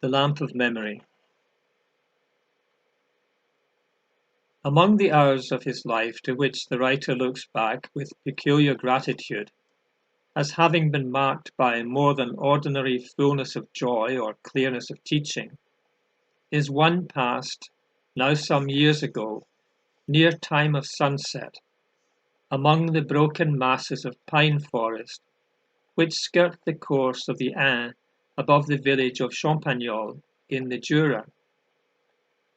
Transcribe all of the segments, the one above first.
The Lamp of Memory. Among the hours of his life to which the writer looks back with peculiar gratitude, as having been marked by more than ordinary fullness of joy or clearness of teaching, is one passed, now some years ago, near time of sunset, among the broken masses of pine forest which skirt the course of the Ain above the village of Champagnol in the Jura.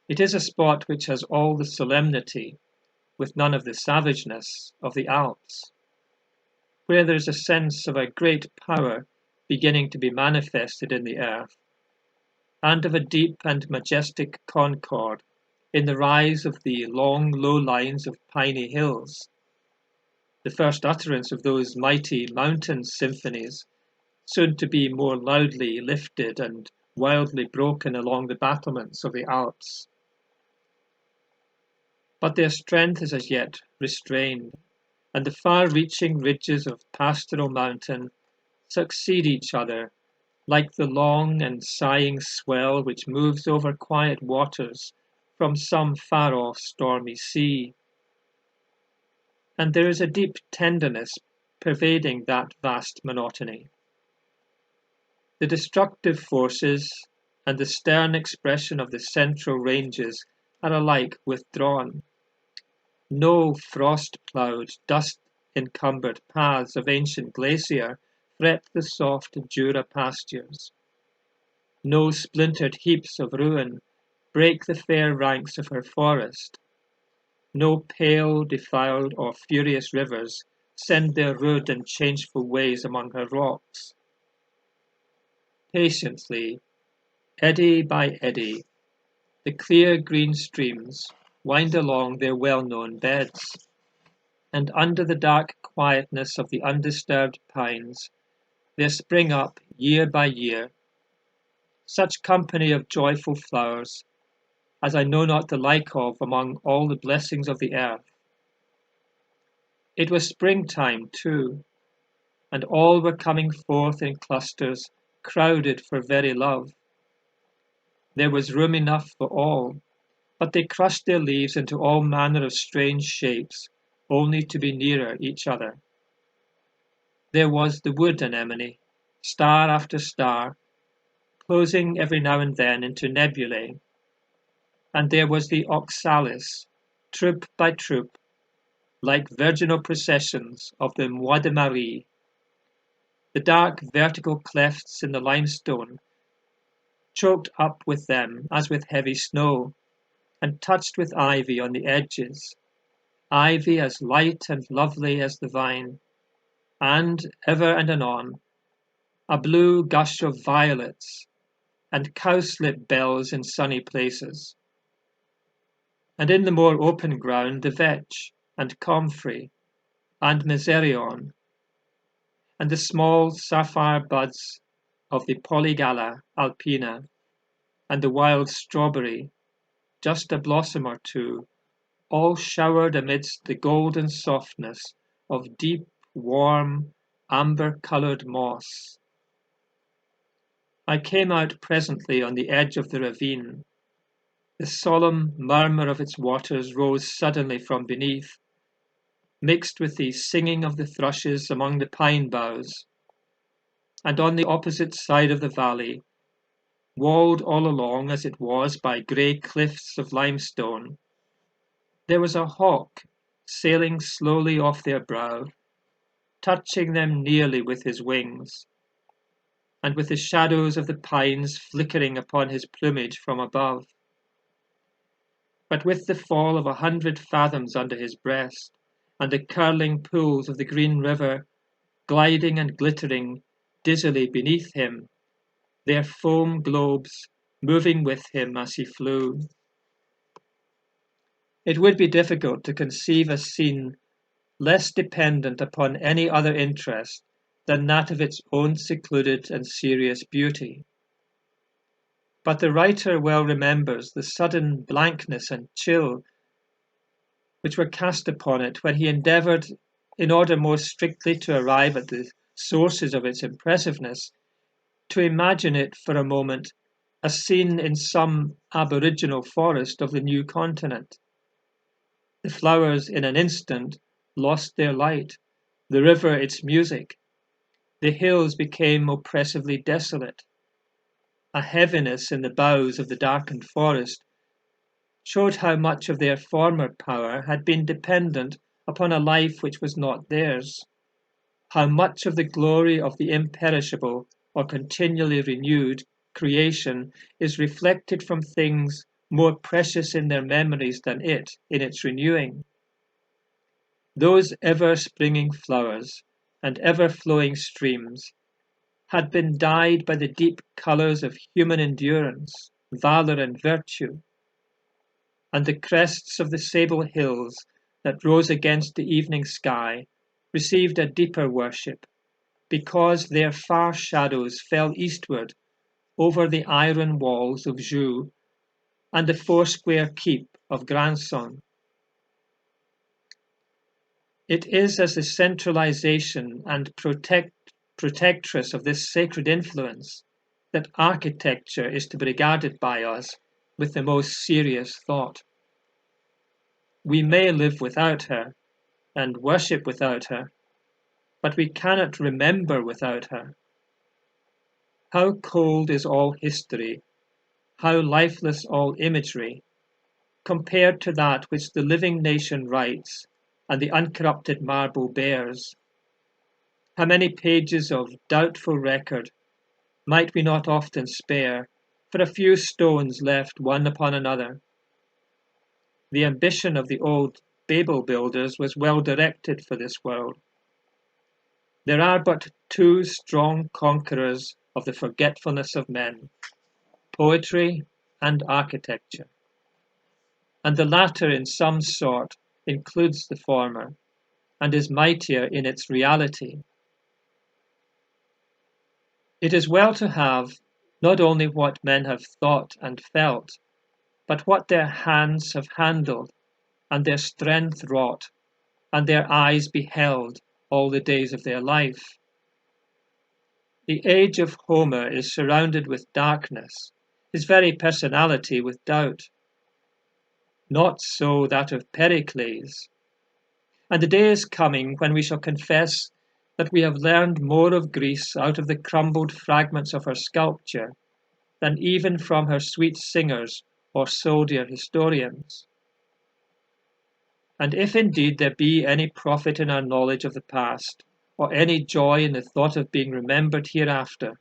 It is a spot which has all the solemnity, with none of the savageness, of the Alps, where there is a sense of a great power beginning to be manifested in the earth, and of a deep and majestic concord in the rise of the long low lines of piny hills, the first utterance of those mighty mountain symphonies, soon to be more loudly lifted and wildly broken along the battlements of the Alps. But their strength is as yet restrained, and the far-reaching ridges of pastoral mountain succeed each other like the long and sighing swell which moves over quiet waters from some far-off stormy sea. And there is a deep tenderness pervading that vast monotony. The destructive forces and the stern expression of the central ranges are alike withdrawn. No frost-ploughed, dust-encumbered paths of ancient glacier fret the soft Jura pastures. No splintered heaps of ruin break the fair ranks of her forest. No pale, defiled, or furious rivers send their rude and changeful ways among her rocks. Patiently, eddy by eddy, the clear green streams wind along their well-known beds, and under the dark quietness of the undisturbed pines there spring up, year by year, such company of joyful flowers as I know not the like of among all the blessings of the earth. It was springtime too, and all were coming forth in clusters, crowded for very love. There was room enough for all, but they crushed their leaves into all manner of strange shapes, only to be nearer each other. There was the wood anemone, star after star, closing every now and then into nebulae, and there was the oxalis, troop by troop, like virginal processions of the Mois de Marie. The dark vertical clefts in the limestone choked up with them as with heavy snow, and touched with ivy on the edges, ivy as light and lovely as the vine, and, ever and anon, a blue gush of violets, and cowslip bells in sunny places. And in the more open ground the vetch, and comfrey, and mezereon, and the small sapphire buds of the polygala alpina, and the wild strawberry, just a blossom or two, all showered amidst the golden softness of deep, warm, amber-coloured moss. I came out presently on the edge of the ravine. The solemn murmur of its waters rose suddenly from beneath, mixed with the singing of the thrushes among the pine boughs, and on the opposite side of the valley, walled all along as it was by grey cliffs of limestone, there was a hawk sailing slowly off their brow, touching them nearly with his wings, and with the shadows of the pines flickering upon his plumage from above. But with the fall of 100 fathoms under his breast, and the curling pools of the green river gliding and glittering dizzily beneath him, their foam globes moving with him as he flew. It would be difficult to conceive a scene less dependent upon any other interest than that of its own secluded and serious beauty. But the writer well remembers the sudden blankness and chill which were cast upon it when he endeavoured, in order more strictly to arrive at the sources of its impressiveness, to imagine it for a moment as seen in some aboriginal forest of the new continent. The flowers in an instant lost their light, the river its music, the hills became oppressively desolate. A heaviness in the boughs of the darkened forest showed how much of their former power had been dependent upon a life which was not theirs, how much of the glory of the imperishable or continually renewed creation is reflected from things more precious in their memories than it in its renewing. Those ever-springing flowers and ever-flowing streams had been dyed by the deep colours of human endurance, valour and virtue, and the crests of the sable hills that rose against the evening sky received a deeper worship, because their far shadows fell eastward over the iron walls of Joux and the four-square keep of Grandson. It is as the centralization and protectress of this sacred influence that architecture is to be regarded by us with the most serious thought. We may live without her and worship without her, but we cannot remember without her. How cold is all history, how lifeless all imagery, compared to that which the living nation writes and the uncorrupted marble bears. How many pages of doubtful record might we not often spare for a few stones left one upon another? The ambition of the old Babel builders was well directed for this world. There are but two strong conquerors of the forgetfulness of men, poetry and architecture, and the latter in some sort includes the former and is mightier in its reality. It is well to have not only what men have thought and felt, but what their hands have handled and their strength wrought and their eyes beheld all the days of their life. The age of Homer is surrounded with darkness, his very personality with doubt. Not so that of Pericles. And the day is coming when we shall confess that we have learned more of Greece out of the crumbled fragments of her sculpture than even from her sweet singers or soldier historians. And if indeed there be any profit in our knowledge of the past, or any joy in the thought of being remembered hereafter,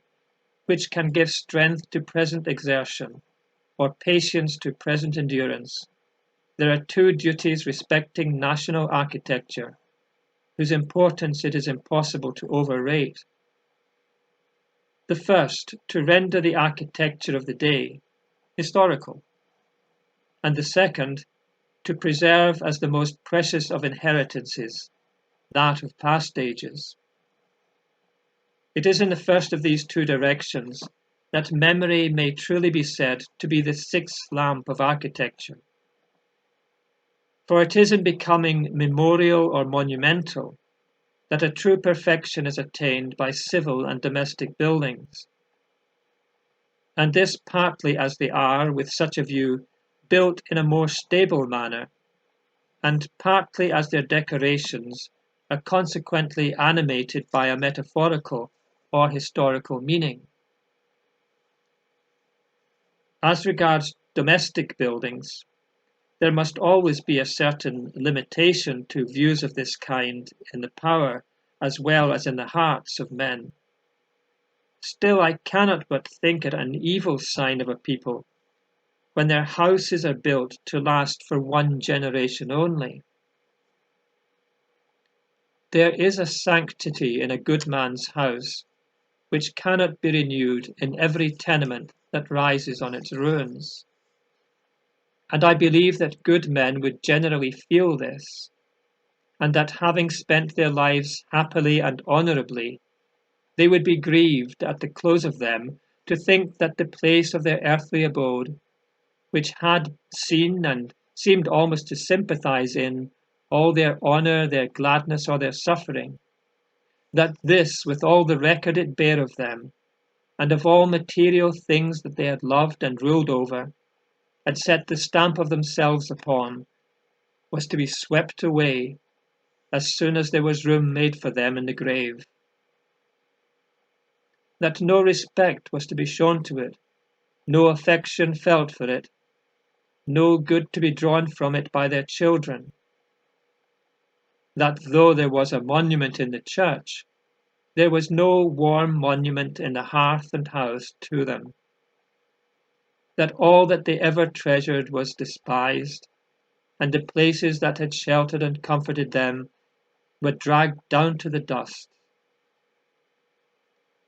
which can give strength to present exertion, or patience to present endurance, there are two duties respecting national architecture, whose importance it is impossible to overrate. The first, to render the architecture of the day historical, and the second, to preserve as the most precious of inheritances that of past ages. It is in the first of these two directions that memory may truly be said to be the sixth lamp of architecture. For it is in becoming memorial or monumental that a true perfection is attained by civil and domestic buildings. And this partly as they are, with such a view, built in a more stable manner, and partly as their decorations are consequently animated by a metaphorical or historical meaning. As regards domestic buildings, there must always be a certain limitation to views of this kind in the power as well as in the hearts of men. Still, I cannot but think it an evil sign of a people when their houses are built to last for one generation only. There is a sanctity in a good man's house which cannot be renewed in every tenement that rises on its ruins. And I believe that good men would generally feel this, and that having spent their lives happily and honourably, they would be grieved at the close of them to think that the place of their earthly abode, which had seen and seemed almost to sympathize in all their honour, their gladness, or their suffering, that this, with all the record it bare of them, and of all material things that they had loved and ruled over, had set the stamp of themselves upon, was to be swept away as soon as there was room made for them in the grave. That no respect was to be shown to it, no affection felt for it, no good to be drawn from it by their children. That though there was a monument in the church, there was no warm monument in the hearth and house to them. That all that they ever treasured was despised, and the places that had sheltered and comforted them were dragged down to the dust.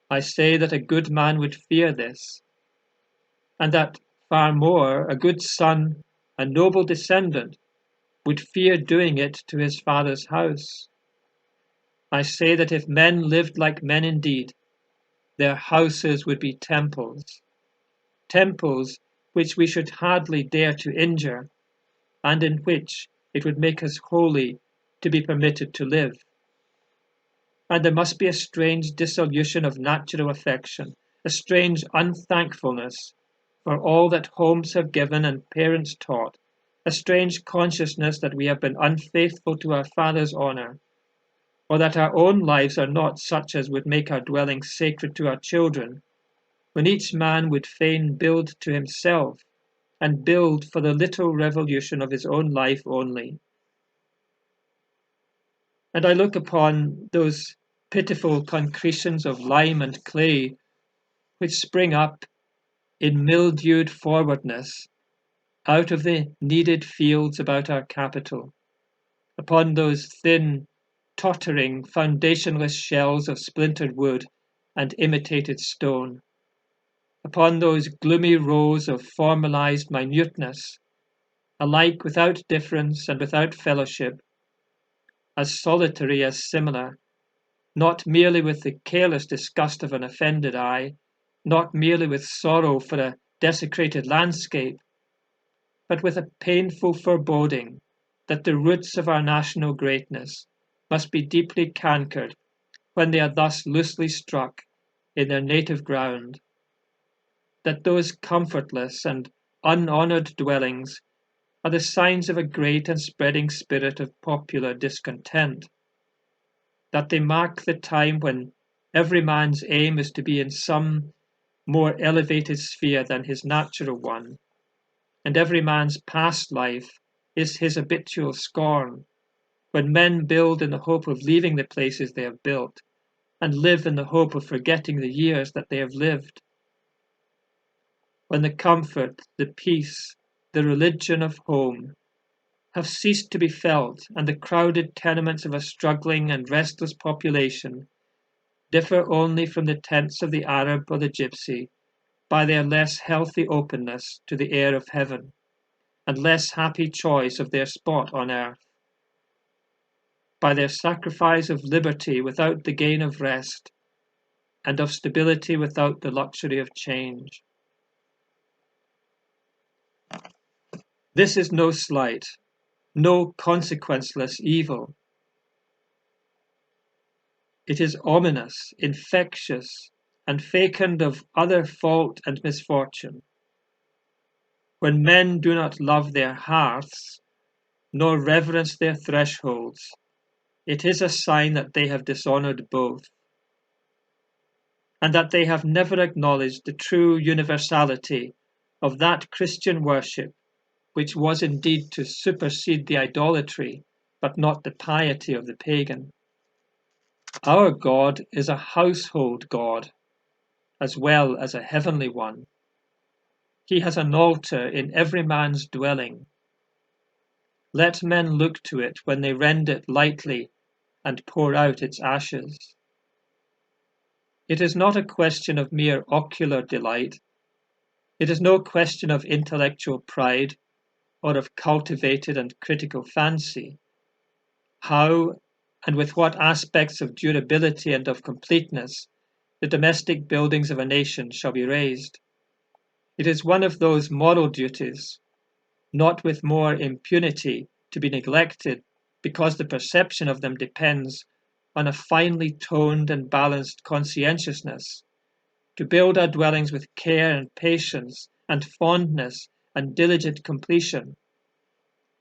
I say that a good man would fear this, and that far more a good son, a noble descendant, would fear doing it to his father's house. I say that if men lived like men indeed, their houses would be temples, temples which we should hardly dare to injure, and in which it would make us holy to be permitted to live. And there must be a strange dissolution of natural affection, a strange unthankfulness for all that homes have given and parents taught, a strange consciousness that we have been unfaithful to our Father's honour, or that our own lives are not such as would make our dwelling sacred to our children, when each man would fain build to himself, and build for the little revolution of his own life only. And I look upon those pitiful concretions of lime and clay which spring up in mildewed forwardness out of the needed fields about our capital, upon those thin, tottering, foundationless shells of splintered wood and imitated stone, upon those gloomy rows of formalized minuteness, alike without difference and without fellowship, as solitary as similar, not merely with the careless disgust of an offended eye, not merely with sorrow for a desecrated landscape, but with a painful foreboding that the roots of our national greatness must be deeply cankered when they are thus loosely struck in their native ground, that those comfortless and unhonoured dwellings are the signs of a great and spreading spirit of popular discontent, that they mark the time when every man's aim is to be in some more elevated sphere than his natural one, and every man's past life is his habitual scorn, when men build in the hope of leaving the places they have built, and live in the hope of forgetting the years that they have lived, when the comfort, the peace, the religion of home have ceased to be felt, and the crowded tenements of a struggling and restless population differ only from the tents of the Arab or the Gypsy by their less healthy openness to the air of heaven, and less happy choice of their spot on earth, by their sacrifice of liberty without the gain of rest, and of stability without the luxury of change. This is no slight, no consequenceless evil. It is ominous, infectious, and fecund of other fault and misfortune. When men do not love their hearths, nor reverence their thresholds, it is a sign that they have dishonoured both, and that they have never acknowledged the true universality of that Christian worship which was indeed to supersede the idolatry, but not the piety of the pagan. Our God is a household God, as well as a heavenly one. He has an altar in every man's dwelling. Let men look to it when they rend it lightly and pour out its ashes. It is not a question of mere ocular delight. It is no question of intellectual pride or of cultivated and critical fancy. How and with what aspects of durability and of completeness the domestic buildings of a nation shall be raised. It is one of those moral duties, not with more impunity to be neglected because the perception of them depends on a finely toned and balanced conscientiousness, to build our dwellings with care and patience and fondness and diligent completion,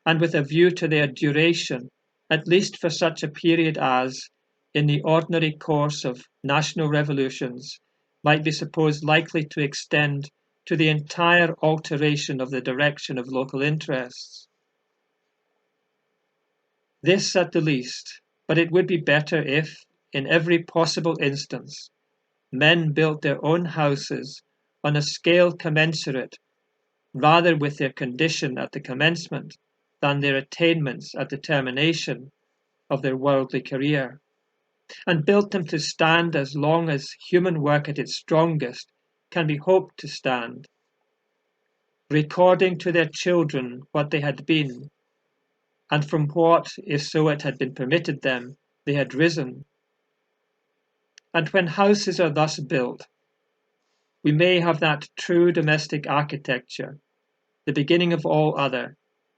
and with a view to their duration, at least for such a period as, in the ordinary course of national revolutions, might be supposed likely to extend to the entire alteration of the direction of local interests. This at the least, but it would be better if, in every possible instance, men built their own houses on a scale commensurate rather with their condition at the commencement than their attainments at the termination of their worldly career, and built them to stand as long as human work at its strongest can be hoped to stand, recording to their children what they had been, and from what, if so it had been permitted them, they had risen. And when houses are thus built, we may have that true domestic architecture, the beginning of all other,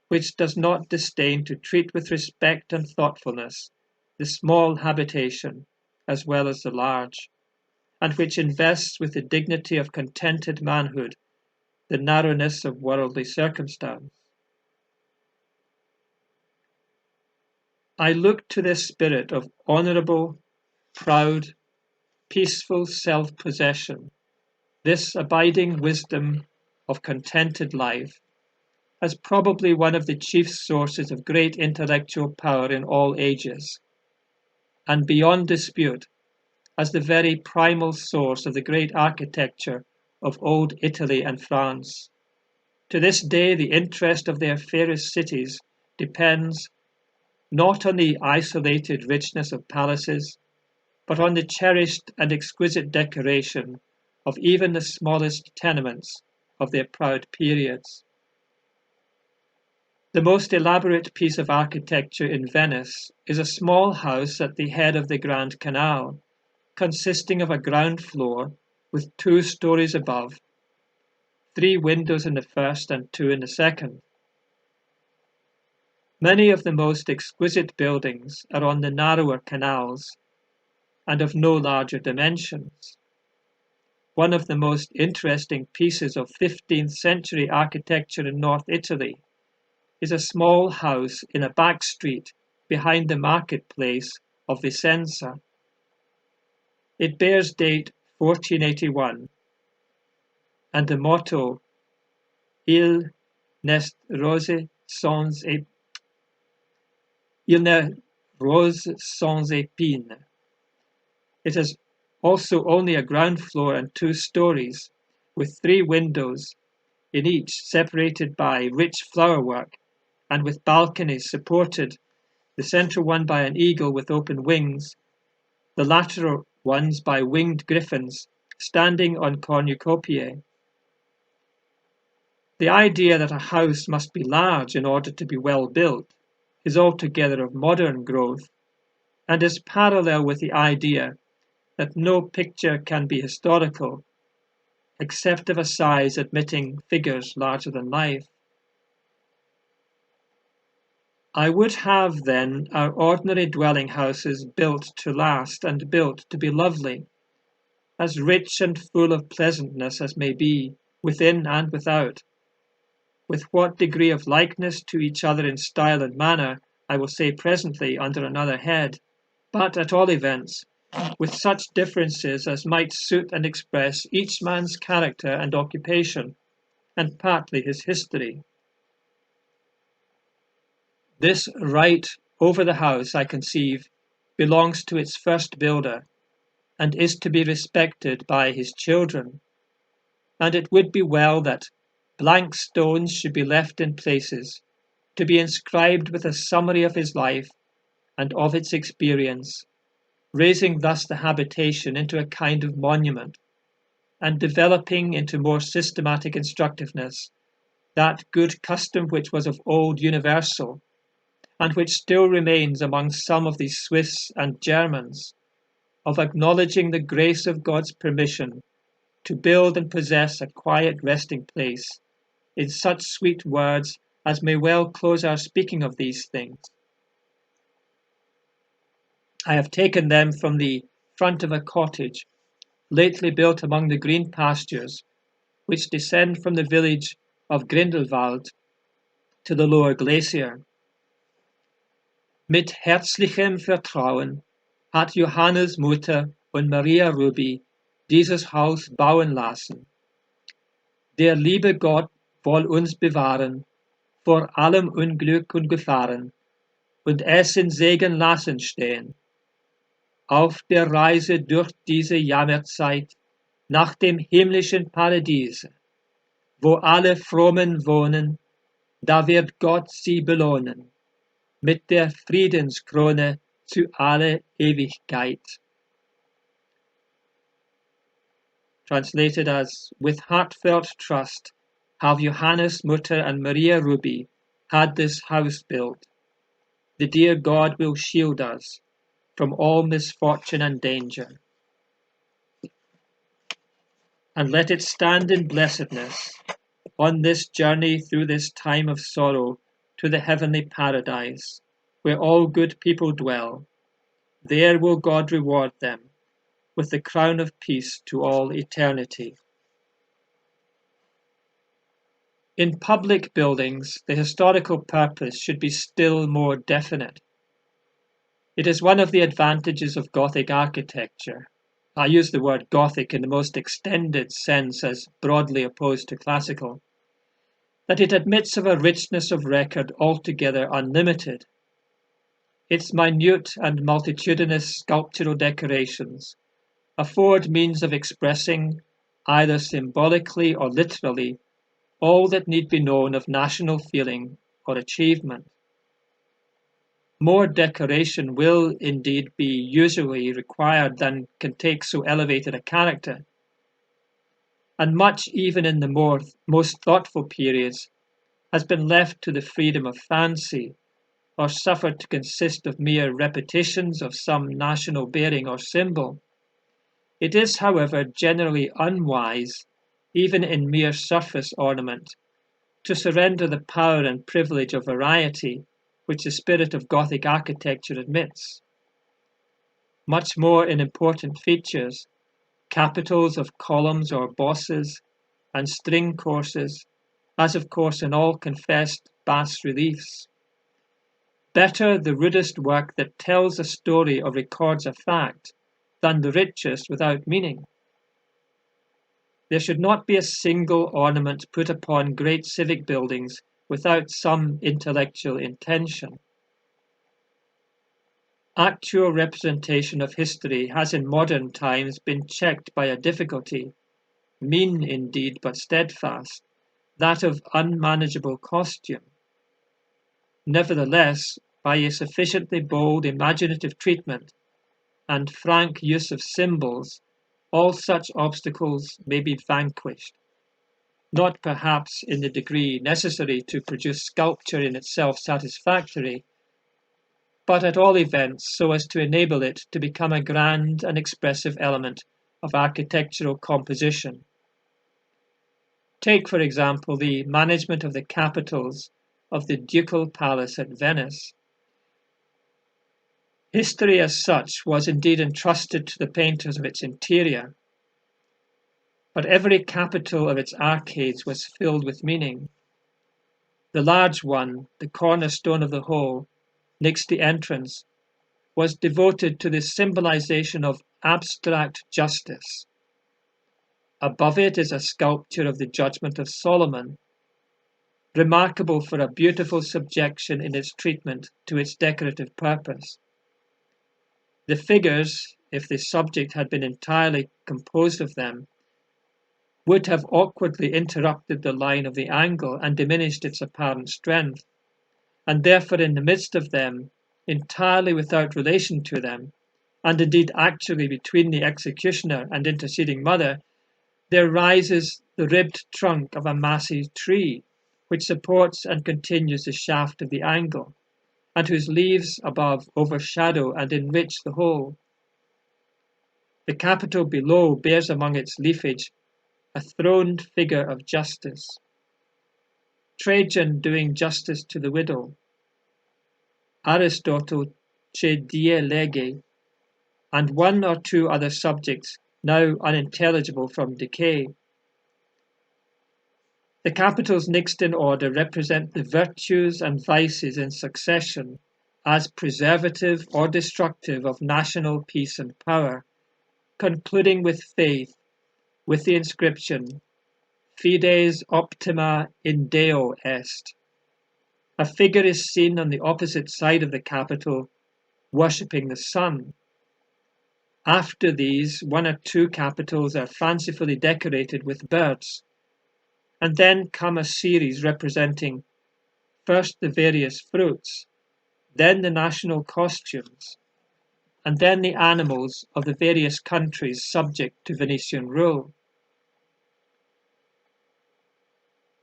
which does not disdain to treat with respect and thoughtfulness the small habitation as well as the large, and which invests with the dignity of contented manhood the narrowness of worldly circumstance. I look to this spirit of honourable, proud, peaceful self-possession, this abiding wisdom of contented life, as probably one of the chief sources of great intellectual power in all ages, and beyond dispute, as the very primal source of the great architecture of old Italy and France. To this day, the interest of their fairest cities depends not on the isolated richness of palaces, but on the cherished and exquisite decoration of even the smallest tenements of their proud periods. The most elaborate piece of architecture in Venice is a small house at the head of the Grand Canal, consisting of a ground floor with 2 stories above, 3 windows in the first and 2 in the second. Many of the most exquisite buildings are on the narrower canals and of no larger dimensions. One of the most interesting pieces of 15th century architecture in North Italy is a small house in a back street behind the marketplace of Vicenza. It bears date 1481, and the motto Il n'est rose sans épines. It has also only a ground floor and 2 stories, with 3 windows in each, separated by rich flowerwork and with balconies supported, the central one by an eagle with open wings, the lateral ones by winged griffins standing on cornucopiae. The idea that a house must be large in order to be well built is altogether of modern growth, and is parallel with the idea that no picture can be historical except of a size admitting figures larger than life. I would have, then, our ordinary dwelling houses built to last and built to be lovely, as rich and full of pleasantness as may be, within and without. With what degree of likeness to each other in style and manner, I will say presently under another head, but at all events, with such differences as might suit and express each man's character and occupation, and partly his history. This right over the house, I conceive, belongs to its first builder, and is to be respected by his children, and it would be well that blank stones should be left in places, to be inscribed with a summary of his life and of its experience, raising thus the habitation into a kind of monument, and developing into more systematic instructiveness that good custom which was of old universal, and which still remains among some of the Swiss and Germans, of acknowledging the grace of God's permission to build and possess a quiet resting place, in such sweet words as may well close our speaking of these things. I have taken them from the front of a cottage lately built among the green pastures which descend from the village of Grindelwald to the lower glacier. Mit herzlichem Vertrauen hat Johannes Mutter und Maria Ruby dieses Haus bauen lassen. Der liebe Gott woll uns bewahren vor allem Unglück und Gefahren und es in Segen lassen stehen. Auf der Reise durch diese Jammerzeit nach dem himmlischen Paradiese, wo alle Frommen wohnen, da wird Gott sie belohnen mit der Friedenskrone zu alle Ewigkeit. Translated as, with heartfelt trust have Johannes Mutter and Maria Ruby had this house built. The dear God will shield us from all misfortune and danger. And let it stand in blessedness on this journey through this time of sorrow to the heavenly paradise, where all good people dwell. There will God reward them with the crown of peace to all eternity. In public buildings, the historical purpose should be still more definite. It is one of the advantages of Gothic architecture. I use the word Gothic in the most extended sense as broadly opposed to classical, that it admits of a richness of record altogether unlimited. Its minute and multitudinous sculptural decorations afford means of expressing, either symbolically or literally, all that need be known of national feeling or achievement. More decoration will indeed be usually required than can take so elevated a character, and much even in the most thoughtful periods has been left to the freedom of fancy, or suffered to consist of mere repetitions of some national bearing or symbol. It is, however, generally unwise, even in mere surface ornament, to surrender the power and privilege of variety which the spirit of Gothic architecture admits. Much more in important features, capitals of columns or bosses, and string courses, as of course in all confessed bas-reliefs. Better the rudest work that tells a story or records a fact than the richest without meaning. There should not be a single ornament put upon great civic buildings without some intellectual intention. Actual representation of history has in modern times been checked by a difficulty, mean indeed but steadfast, that of unmanageable costume. Nevertheless, by a sufficiently bold imaginative treatment and frank use of symbols, all such obstacles may be vanquished, not perhaps in the degree necessary to produce sculpture in itself satisfactory, but at all events so as to enable it to become a grand and expressive element of architectural composition. Take, for example, the management of the capitals of the Ducal Palace at Venice. History as such was indeed entrusted to the painters of its interior, but every capital of its arcades was filled with meaning. The large one, the cornerstone of the whole, next the entrance, was devoted to the symbolization of abstract justice. Above it is a sculpture of the Judgment of Solomon, remarkable for a beautiful subjection in its treatment to its decorative purpose. The figures, if the subject had been entirely composed of them, would have awkwardly interrupted the line of the angle and diminished its apparent strength, and therefore in the midst of them, entirely without relation to them, and indeed actually between the executioner and interceding mother, there rises the ribbed trunk of a massive tree, which supports and continues the shaft of the angle, and whose leaves above overshadow and enrich the whole. The capital below bears among its leafage a throned figure of justice, Trajan doing justice to the widow, Aristotle che die lege, and one or two other subjects now unintelligible from decay. The capitals next in order represent the virtues and vices in succession as preservative or destructive of national peace and power, concluding with faith, with the inscription, Fides optima in Deo est. A figure is seen on the opposite side of the capital, worshipping the sun. After these, one or two capitals are fancifully decorated with birds, and then come a series representing first the various fruits, then the national costumes, and then the animals of the various countries subject to Venetian rule.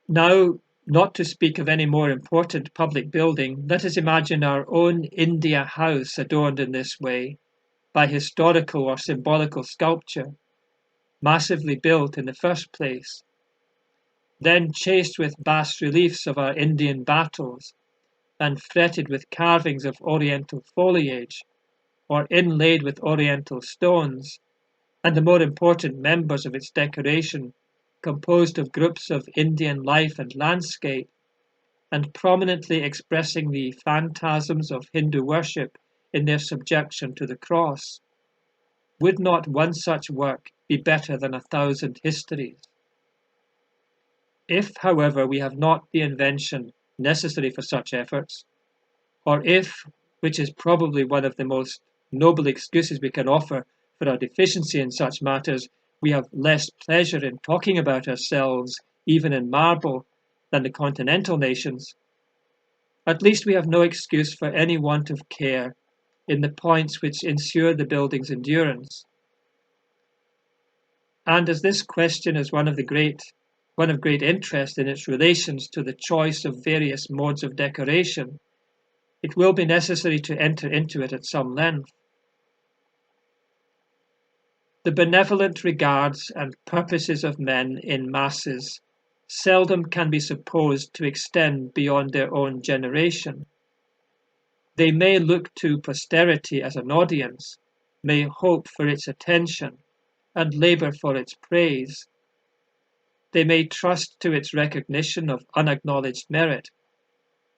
Now, not to speak of any more important public building, let us imagine our own India house adorned in this way by historical or symbolical sculpture, massively built in the first place, then chased with bas-reliefs of our Indian battles, and fretted with carvings of oriental foliage, or inlaid with oriental stones, and the more important members of its decoration composed of groups of Indian life and landscape, and prominently expressing the phantasms of Hindu worship in their subjection to the cross. Would not one such work be better than 1,000 histories? If, however, we have not the invention necessary for such efforts, or if, which is probably one of the most noble excuses we can offer for our deficiency in such matters, we have less pleasure in talking about ourselves, even in marble, than the continental nations, at least we have no excuse for any want of care in the points which ensure the building's endurance. And as this question is one of great interest in its relations to the choice of various modes of decoration, it will be necessary to enter into it at some length. The benevolent regards and purposes of men in masses seldom can be supposed to extend beyond their own generation. They may look to posterity as an audience, may hope for its attention, and labour for its praise. They may trust to its recognition of unacknowledged merit,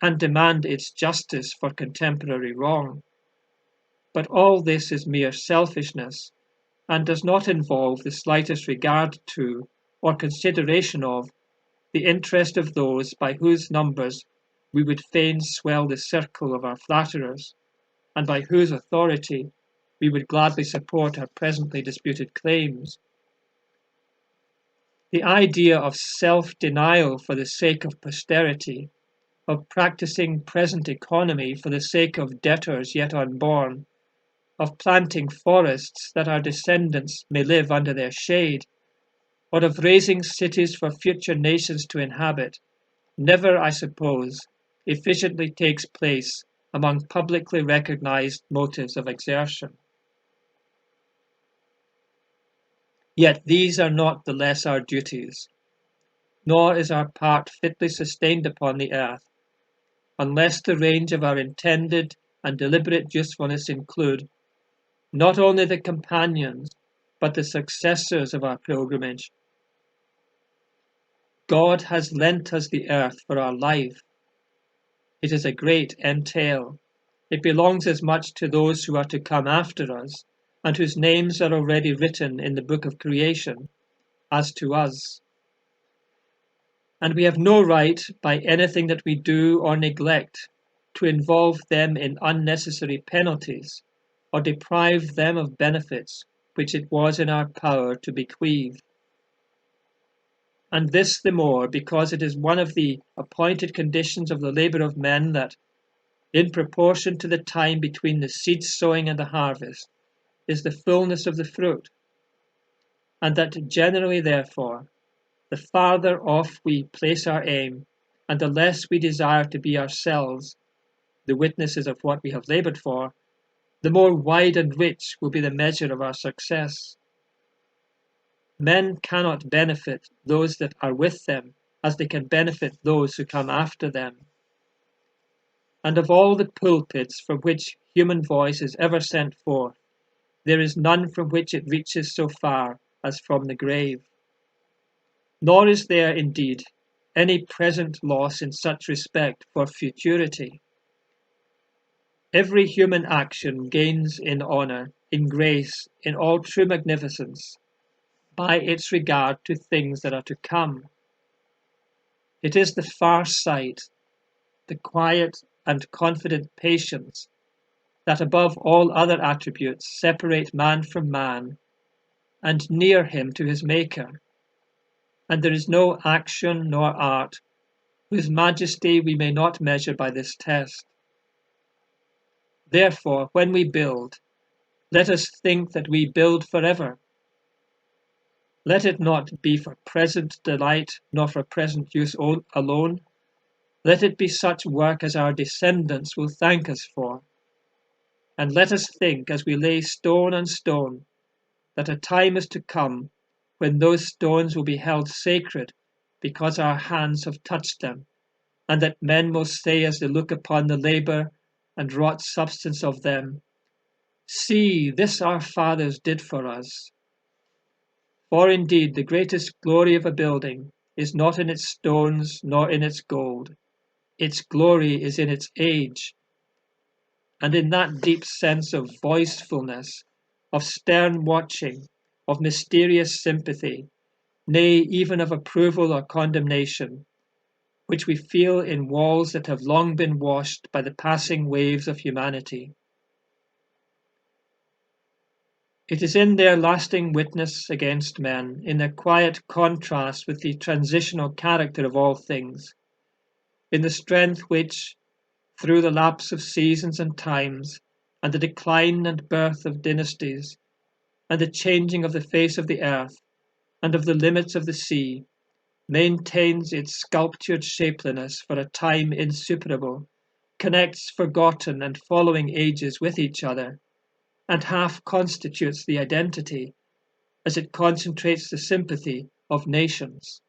and demand its justice for contemporary wrong. But all this is mere selfishness, and does not involve the slightest regard to, or consideration of, the interest of those by whose numbers we would fain swell the circle of our flatterers, and by whose authority we would gladly support our presently disputed claims. The idea of self-denial for the sake of posterity, of practicing present economy for the sake of debtors yet unborn, of planting forests that our descendants may live under their shade, or of raising cities for future nations to inhabit, never, I suppose, efficiently takes place among publicly recognized motives of exertion. Yet these are not the less our duties, nor is our part fitly sustained upon the earth, unless the range of our intended and deliberate usefulness include not only the companions, but the successors of our pilgrimage. God has lent us the earth for our life. It is a great entail. It belongs as much to those who are to come after us, and whose names are already written in the book of creation, as to us. And we have no right, by anything that we do or neglect, to involve them in unnecessary penalties, or deprive them of benefits which it was in our power to bequeath. And this the more because it is one of the appointed conditions of the labour of men that, in proportion to the time between the seed sowing and the harvest, is the fullness of the fruit, and that generally, therefore, the farther off we place our aim, and the less we desire to be ourselves the witnesses of what we have laboured for, the more wide and rich will be the measure of our success. Men cannot benefit those that are with them as they can benefit those who come after them. And of all the pulpits from which human voice is ever sent forth, there is none from which it reaches so far as from the grave. Nor is there, indeed, any present loss in such respect for futurity. Every human action gains in honour, in grace, in all true magnificence, by its regard to things that are to come. It is the far sight, the quiet and confident patience that above all other attributes separate man from man and near him to his Maker. And there is no action nor art whose majesty we may not measure by this test. Therefore, when we build, let us think that we build forever. Let it not be for present delight nor for present use alone. Let it be such work as our descendants will thank us for. And let us think as we lay stone on stone that a time is to come when those stones will be held sacred because our hands have touched them, and that men will say as they look upon the labour and wrought substance of them, "See, this our fathers did for us." For indeed the greatest glory of a building is not in its stones nor in its gold. Its glory is in its age, and in that deep sense of voicefulness, of stern watching, of mysterious sympathy, nay, even of approval or condemnation, which we feel in walls that have long been washed by the passing waves of humanity. It is in their lasting witness against men, in their quiet contrast with the transitional character of all things, in the strength which, through the lapse of seasons and times, and the decline and birth of dynasties, and the changing of the face of the earth, and of the limits of the sea, maintains its sculptured shapeliness for a time insuperable, connects forgotten and following ages with each other, and half constitutes the identity, as it concentrates the sympathy of nations.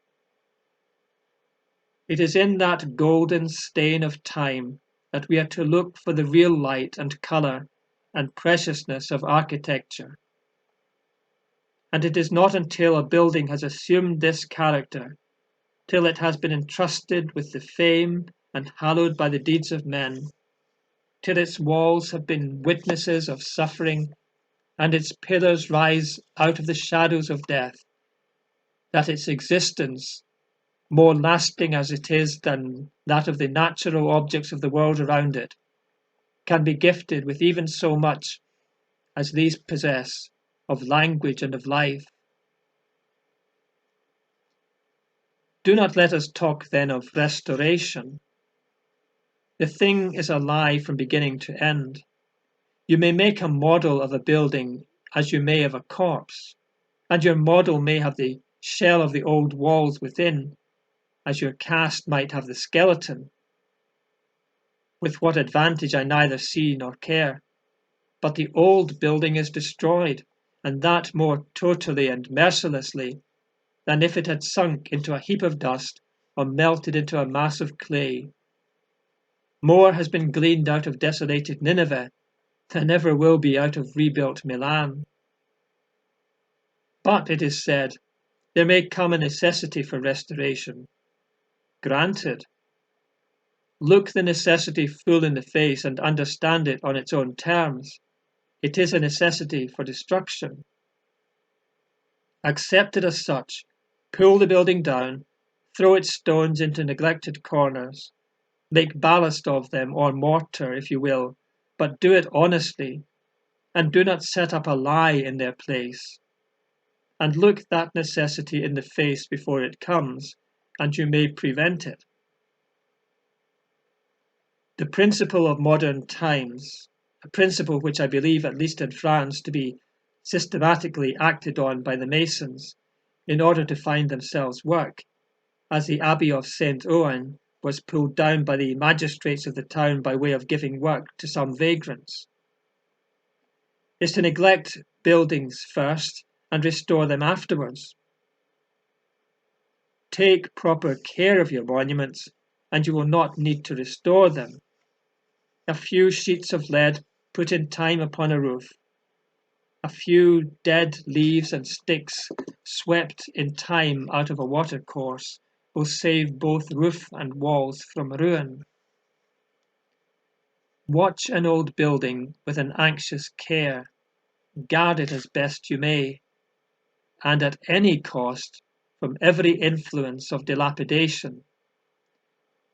It is in that golden stain of time that we are to look for the real light and colour and preciousness of architecture. And it is not until a building has assumed this character, till it has been entrusted with the fame and hallowed by the deeds of men, till its walls have been witnesses of suffering and its pillars rise out of the shadows of death, that its existence, more lasting as it is than that of the natural objects of the world around it, can be gifted with even so much as these possess of language and of life. Do not let us talk then of restoration. The thing is a lie from beginning to end. You may make a model of a building as you may of a corpse, and your model may have the shell of the old walls within, as your cast might have the skeleton. With what advantage I neither see nor care. But the old building is destroyed, and that more totally and mercilessly than if it had sunk into a heap of dust or melted into a mass of clay. More has been gleaned out of desolated Nineveh than ever will be out of rebuilt Milan. But, it is said, there may come a necessity for restoration. Granted. Look the necessity full in the face and understand it on its own terms. It is a necessity for destruction. Accept it as such, pull the building down, throw its stones into neglected corners, make ballast of them or mortar if you will, but do it honestly, and do not set up a lie in their place. And look that necessity in the face before it comes, and you may prevent it. The principle of modern times, a principle which I believe, at least in France, to be systematically acted on by the Masons in order to find themselves work, as the Abbey of St. Ouen was pulled down by the magistrates of the town by way of giving work to some vagrants, is to neglect buildings first and restore them afterwards. Take proper care of your monuments, and you will not need to restore them. A few sheets of lead put in time upon a roof, A few dead leaves and sticks swept in time out of a watercourse will save both roof and walls from ruin. Watch an old building with an anxious care, guard it as best you may, and at any cost from every influence of dilapidation.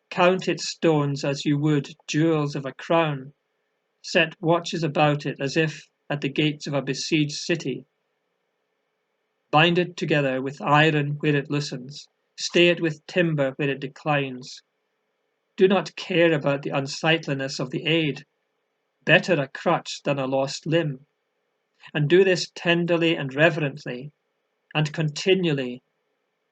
Count its stones as you would jewels of a crown, set watches about it as if at the gates of a besieged city. Bind it together with iron where it loosens, stay it with timber where it declines. Do not care about the unsightliness of the aid, better a crutch than a lost limb, and do this tenderly and reverently, and continually,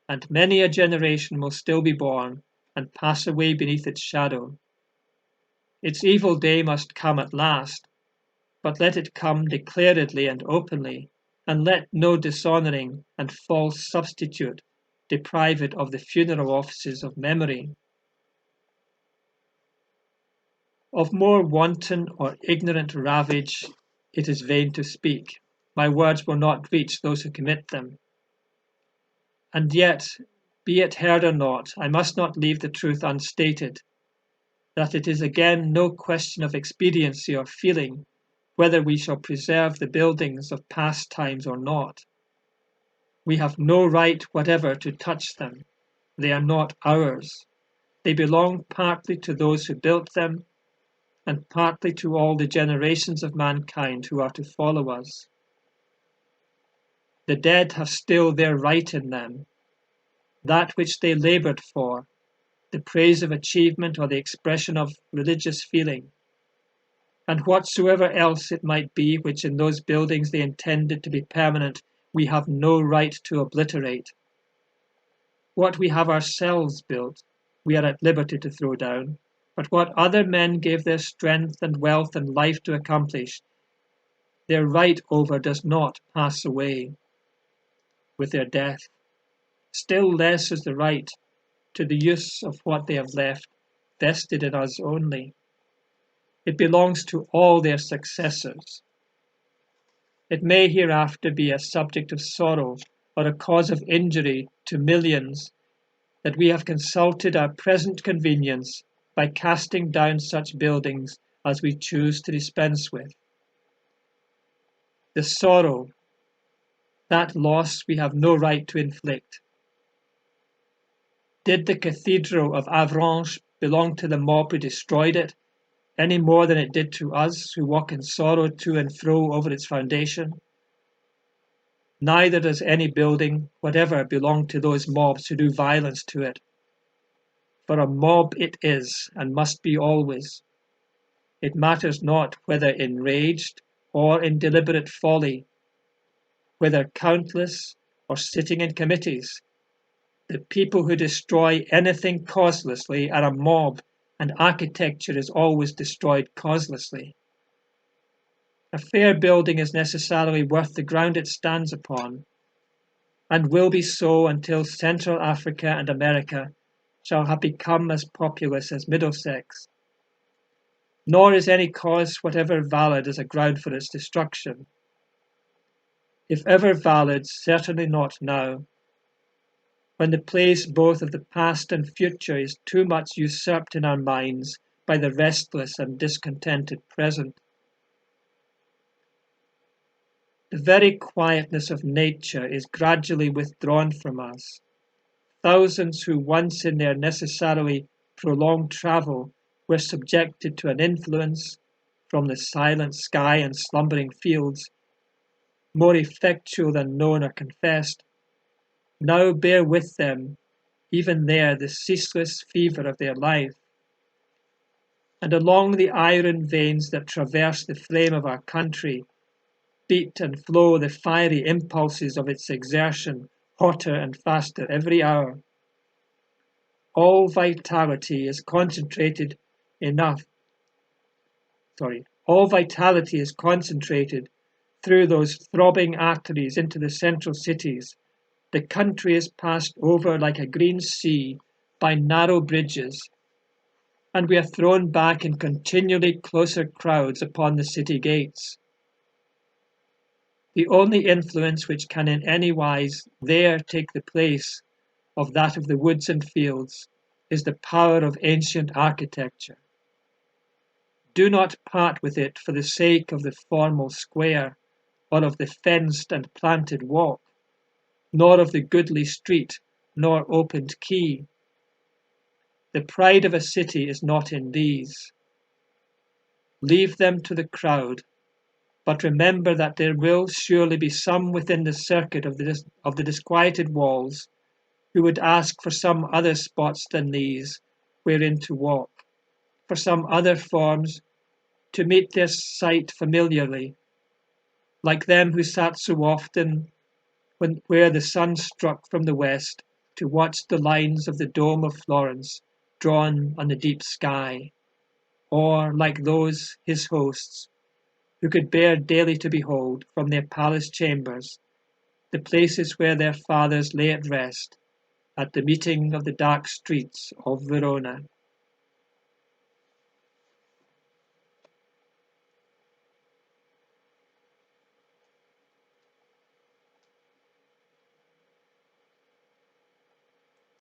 and many a generation will still be born and pass away beneath its shadow. Its evil day must come at last, but let it come declaredly and openly, and let no dishonouring and false substitute deprive it of the funeral offices of memory. Of more wanton or ignorant ravage it is vain to speak. My words will not reach those who commit them. And yet, be it heard or not, I must not leave the truth unstated, that it is again no question of expediency or feeling whether we shall preserve the buildings of past times or not. We have no right whatever to touch them. They are not ours. They belong partly to those who built them, and partly to all the generations of mankind who are to follow us. The dead have still their right in them, that which they laboured for, the praise of achievement or the expression of religious feeling, and whatsoever else it might be which in those buildings they intended to be permanent, we have no right to obliterate. What we have ourselves built, we are at liberty to throw down, but what other men gave their strength and wealth and life to accomplish, their right over does not pass away with their death. Still less is the right to the use of what they have left vested in us only. It belongs to all their successors. It may hereafter be a subject of sorrow or a cause of injury to millions that we have consulted our present convenience by casting down such buildings as we choose to dispense with. The sorrow, that loss we have no right to inflict. Did the cathedral of Avranches belong to the mob who destroyed it, any more than it did to us who walk in sorrow to and fro over its foundation? Neither does any building whatever belong to those mobs who do violence to it. For a mob it is, and must be always. It matters not whether enraged or in deliberate folly, whether countless or sitting in committees. The people who destroy anything causelessly are a mob, and architecture is always destroyed causelessly. A fair building is necessarily worth the ground it stands upon, and will be so until Central Africa and America shall have become as populous as Middlesex. Nor is any cause whatever valid as a ground for its destruction. If ever valid, certainly not now, when the place both of the past and future is too much usurped in our minds by the restless and discontented present. The very quietness of nature is gradually withdrawn from us. Thousands who once in their necessarily prolonged travel were subjected to an influence from the silent sky and slumbering fields, more effectual than known or confessed, now bear with them, even there, the ceaseless fever of their life. And along the iron veins that traverse the flame of our country, beat and flow the fiery impulses of its exertion, hotter and faster every hour. All vitality is concentrated enough. All vitality is concentrated through those throbbing arteries into the central cities. The country is passed over like a green sea by narrow bridges, and we are thrown back in continually closer crowds upon the city gates. The only influence which can in any wise there take the place of that of the woods and fields is the power of ancient architecture. Do not part with it for the sake of the formal square, or of the fenced and planted walk, nor of the goodly street, nor opened quay. The pride of a city is not in these. Leave them to the crowd, but remember that there will surely be some within the circuit of the disquieted walls who would ask for some other spots than these wherein to walk, for some other forms to meet their sight familiarly, like them who sat so often where the sun struck from the west to watch the lines of the dome of Florence drawn on the deep sky, or like those his hosts who could bear daily to behold from their palace chambers the places where their fathers lay at rest at the meeting of the dark streets of Verona.